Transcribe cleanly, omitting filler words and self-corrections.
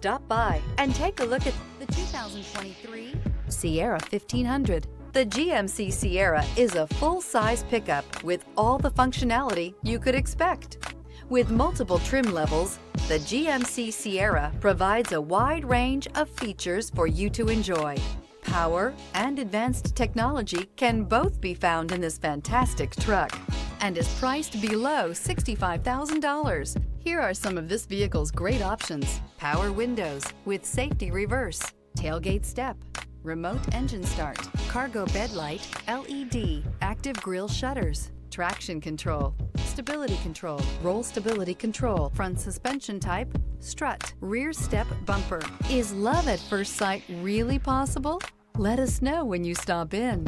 Stop by and take a look at the 2023 Sierra 1500. The GMC Sierra is a full-size pickup with all the functionality you could expect. With multiple trim levels, the GMC Sierra provides a wide range of features for you to enjoy. Power and advanced technology can both be found in this fantastic truck and is priced below $65,000. Here are some of this vehicle's great options: power windows with safety reverse, tailgate step, remote engine start, cargo bed light, LED, active grille shutters, traction control, stability control, roll stability control, front suspension type, strut, rear step bumper. Is love at first sight really possible? Let us know when you stop in.